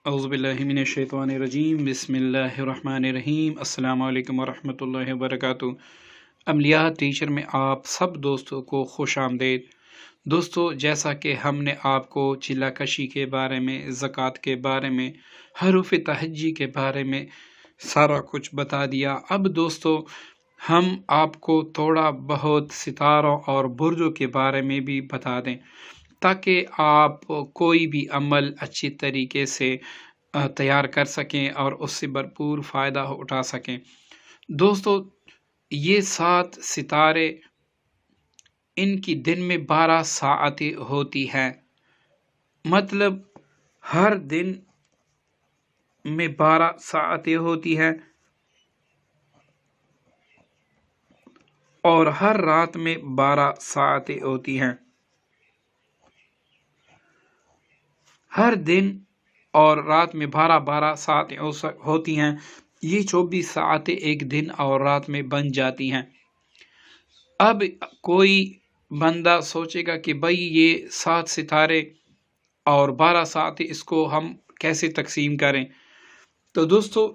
औज़ुबिल्लाहिमिनश्शैतानिर्रजीम बिस्मिल्लाहिर्रहमानिर्रहीम अस्सलामु अलैकुम वरहमतुल्लाहि वबरकातुहू। अमलियात टीचर में आप सब दोस्तों को खुश आमदेद। दोस्तों, जैसा कि हमने आपको चिल्ला कशी के बारे में, ज़कात के बारे में, हरूफ तहज्जी के बारे में सारा कुछ बता दिया। अब दोस्तों, हम आपको थोड़ा बहुत सितारों और बुर्जों के बारे में भी बता दें, ताकि आप कोई भी अमल अच्छी तरीके से तैयार कर सकें और उससे भरपूर फ़ायदा उठा सकें। दोस्तों, ये 7 सितारे, इनकी दिन में 12 साअतें होती हैं। मतलब हर दिन में 12 साअतें होती हैं और हर रात में 12 साअतें होती हैं। हर दिन और रात में 12-12 साअतें होती हैं। ये 24 साअतें एक दिन और रात में बन जाती हैं। अब कोई बंदा सोचेगा कि भाई ये 7 सितारे और 12 साअतें, इसको हम कैसे तकसीम करें। तो दोस्तों,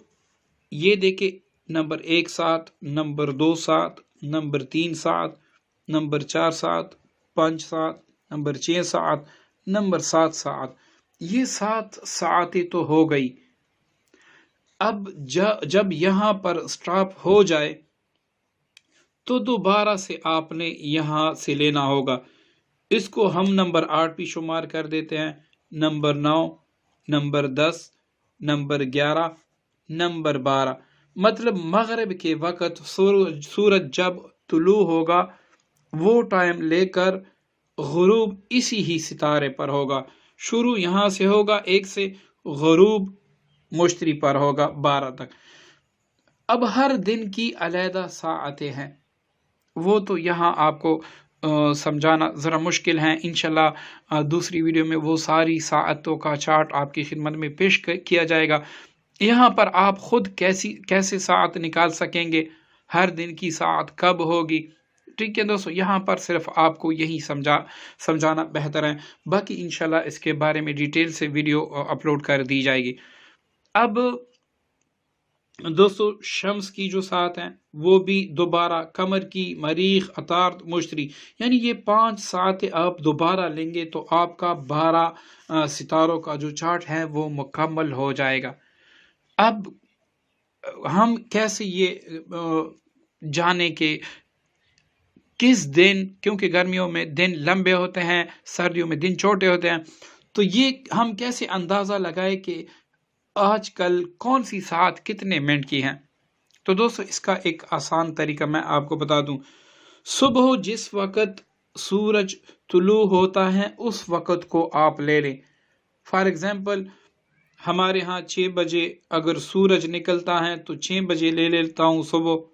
ये देखें, नंबर 1 सात, नंबर 2 सात, नंबर 3 सात, नंबर 4 सात, 5 सात, नंबर 6 सात, नंबर 7 सात। ये 7 साअतें तो हो गई। अब जब यहाँ पर स्टॉप हो जाए तो दोबारा से आपने यहाँ से लेना होगा। इसको हम नंबर 8 भी शुमार कर देते हैं, नंबर 9, नंबर 10, नंबर 11, नंबर 12। मतलब मगरिब के वक़्त सूरज जब तुलू होगा, वो टाइम लेकर गुरूब इसी ही सितारे पर होगा। शुरू यहाँ से होगा 1 से, गुरूब मुश्तरी पर होगा 12 तक। अब हर दिन की अलहदा साअतें हैं, वो तो यहाँ आपको समझाना ज़रा मुश्किल है। इंशाल्लाह दूसरी वीडियो में वो सारी साअतों का चार्ट आपकी खिदमत में पेश किया जाएगा। यहाँ पर आप खुद कैसे साअत निकाल सकेंगे, हर दिन की साअत कब होगी। ठीक है दोस्तों, यहाँ पर सिर्फ आपको यही समझाना बेहतर है। बाकी इंशाल्लाह इसके बारे में डिटेल से वीडियो अपलोड कर दी जाएगी। अब दोस्तों, शम्स की जो सात हैं वो भी दोबारा, कमर की, मरीख, अतार्त, मुश्तरी, यानी ये 5 सातें आप दोबारा लेंगे तो आपका 12 सितारों का जो चार्ट है वो मुकम्मल हो जाएगा। अब हम कैसे ये जाने के किस दिन, क्योंकि गर्मियों में दिन लंबे होते हैं, सर्दियों में दिन छोटे होते हैं, तो ये हम कैसे अंदाज़ा लगाए कि आजकल कौन सी सात कितने मिनट की हैं। तो दोस्तों, इसका एक आसान तरीका मैं आपको बता दूं। सुबह जिस वक़्त सूरज तुलू होता है उस वक़्त को आप ले लें। फॉर एग्जांपल, हमारे यहाँ 6 बजे अगर सूरज निकलता है तो 6 बजे ले लेता हूँ सुबह।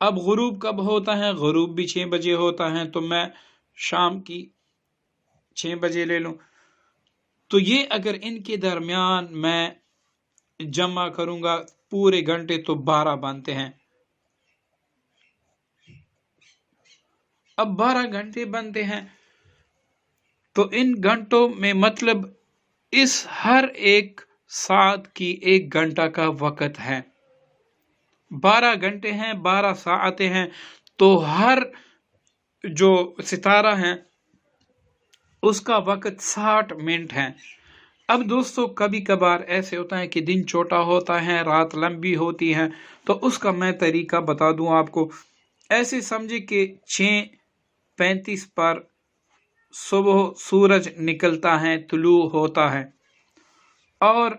अब गुरूब कब होता है, गुरूब भी 6 बजे होता है, तो मैं शाम की 6 बजे ले लूँ। तो ये अगर इनके दरमियान मैं जमा करूंगा पूरे घंटे तो 12 बनते हैं। अब 12 घंटे बनते हैं तो इन घंटों में मतलब इस हर एक सात की 1 घंटा का वक़्त है। 12 घंटे हैं, 12 साअतें हैं, तो हर जो सितारा है उसका वक़्त 60 मिनट है। अब दोस्तों, कभी कभार ऐसे होता है कि दिन छोटा होता है, रात लंबी होती है, तो उसका मैं तरीका बता दूं आपको। ऐसे समझे कि 6:35 पर सुबह सूरज निकलता है, तुलू होता है, और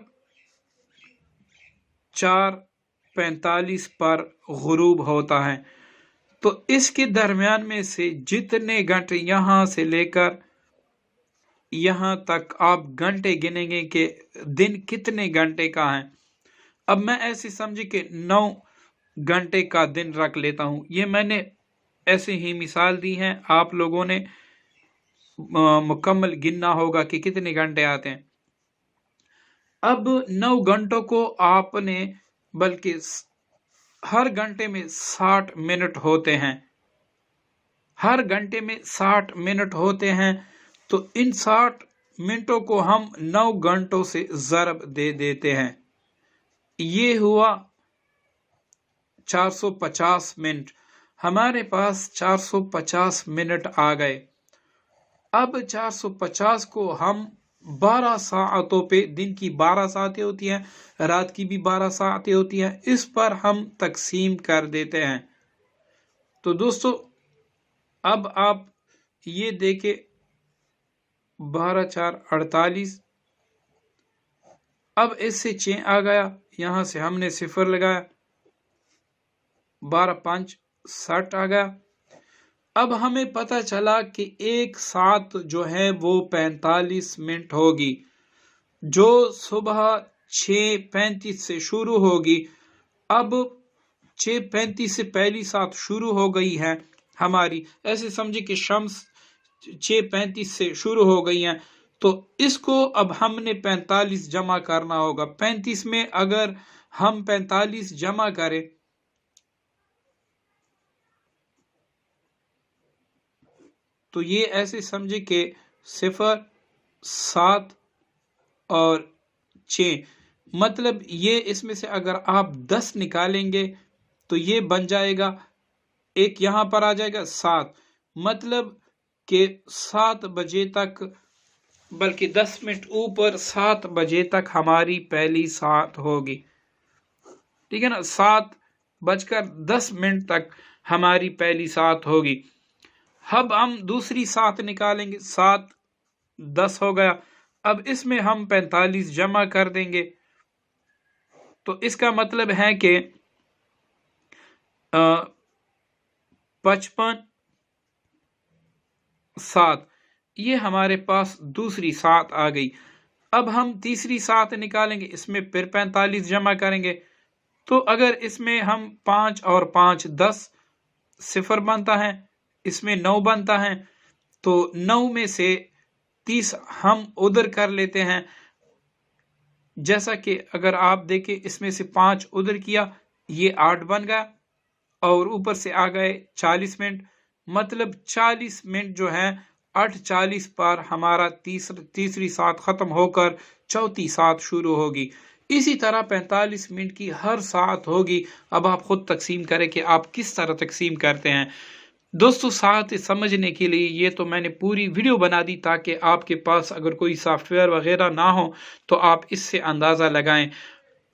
4:45 पर गुरूब होता है। तो इसके दरमियान में से जितने घंटे यहाँ से लेकर यहाँ तक आप घंटे गिनेंगे कि दिन कितने घंटे का है। अब मैं ऐसे समझे कि 9 घंटे का दिन रख लेता हूँ। ये मैंने ऐसे ही मिसाल दी है, आप लोगों ने मुकम्मल गिनना होगा कि कितने घंटे आते हैं। अब 9 घंटों को आपने, बल्कि हर घंटे में 60 मिनट होते हैं, हर घंटे में 60 मिनट होते हैं, तो इन 60 मिनटों को हम 9 घंटों से ज़रब दे देते हैं। ये हुआ 450 मिनट। हमारे पास 450 मिनट आ गए। अब 450 को हम 12 सातों पे, दिन की 12 सातें होती हैं, रात की भी 12 सातें होती हैं, इस पर हम तकसीम कर देते हैं। तो दोस्तों अब आप ये देखें, 12 4 48। अब इससे 6 आ गया, यहां से हमने सिफर लगाया, 12 5 60 आ गया। अब हमें पता चला कि एक साथ जो है वो 45 मिनट होगी, जो सुबह 6:35 से शुरू होगी। अब 6:35 से पहली साथ शुरू हो गई है हमारी, ऐसे समझे कि शम्स 6:35 से शुरू हो गई है, तो इसको अब हमने 45 जमा करना होगा। 35 में अगर हम 45 जमा करें तो ये ऐसे समझे कि 0 7 और 6, मतलब ये इसमें से अगर आप 10 निकालेंगे तो ये बन जाएगा, एक यहां पर आ जाएगा 7, मतलब कि 7 बजे तक, बल्कि 10 मिनट ऊपर 7 बजे तक हमारी पहली साथ होगी। ठीक है ना, 7:10 तक हमारी पहली साथ होगी। अब हम दूसरी साथ निकालेंगे, 7 10 हो गया। अब इसमें हम 45 जमा कर देंगे, तो इसका मतलब है कि 55 7, ये हमारे पास दूसरी साथ आ गई। अब हम तीसरी साथ निकालेंगे, इसमें फिर 45 जमा करेंगे, तो अगर इसमें हम 5 और 5 10 0 बनता है, इसमें 9 बनता है, तो 9 में से 30 हम उधर कर लेते हैं। जैसा कि अगर आप देखें, इसमें से 5 उधर किया, ये 8 बन गया, और ऊपर से आ गए 40 मिनट, मतलब 40 मिनट जो है 8:40 पर हमारा तीसरी साथ खत्म होकर चौथी साथ शुरू होगी। इसी तरह 45 मिनट की हर साथ होगी। अब आप खुद तकसीम करें कि आप किस तरह तकसीम करते हैं। दोस्तों साथ समझने के लिए ये तो मैंने पूरी वीडियो बना दी, ताकि आपके पास अगर कोई सॉफ्टवेयर वगैरह ना हो तो आप इससे अंदाज़ा लगाएं।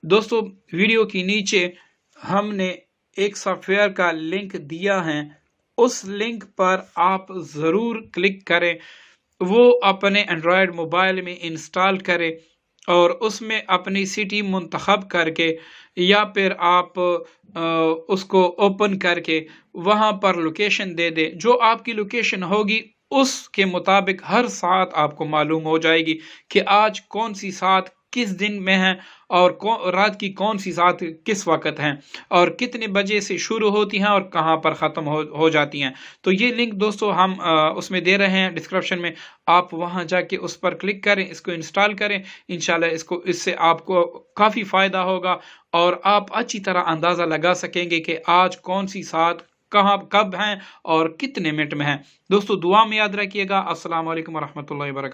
दोस्तों वीडियो के नीचे हमने एक सॉफ्टवेयर का लिंक दिया है, उस लिंक पर आप ज़रूर क्लिक करें, वो अपने एंड्रॉयड मोबाइल में इंस्टॉल करें और उसमें अपनी सिटी मुंतखब करके, या फिर आप उसको ओपन करके वहाँ पर लोकेशन दे दें। जो आपकी लोकेशन होगी उसके मुताबिक हर साथ आपको मालूम हो जाएगी कि आज कौन सी साथ किस दिन में है, और रात की कौन सी साथ किस वक्त हैं, और कितने बजे से शुरू होती हैं और कहाँ पर ख़त्म हो जाती हैं। तो ये लिंक दोस्तों हम उसमें दे रहे हैं डिस्क्रिप्शन में, आप वहाँ जाके उस पर क्लिक करें, इसको इंस्टॉल करें। इंशाल्लाह इससे आपको काफ़ी फ़ायदा होगा और आप अच्छी तरह अंदाज़ा लगा सकेंगे कि आज कौन सी साथ कहाँ कब हैं और कितने मिनट में हैं। दोस्तों दुआ में याद रखिएगा। अस्सलाम वालेकुम रहमतुल्लाहि व बरकातहू।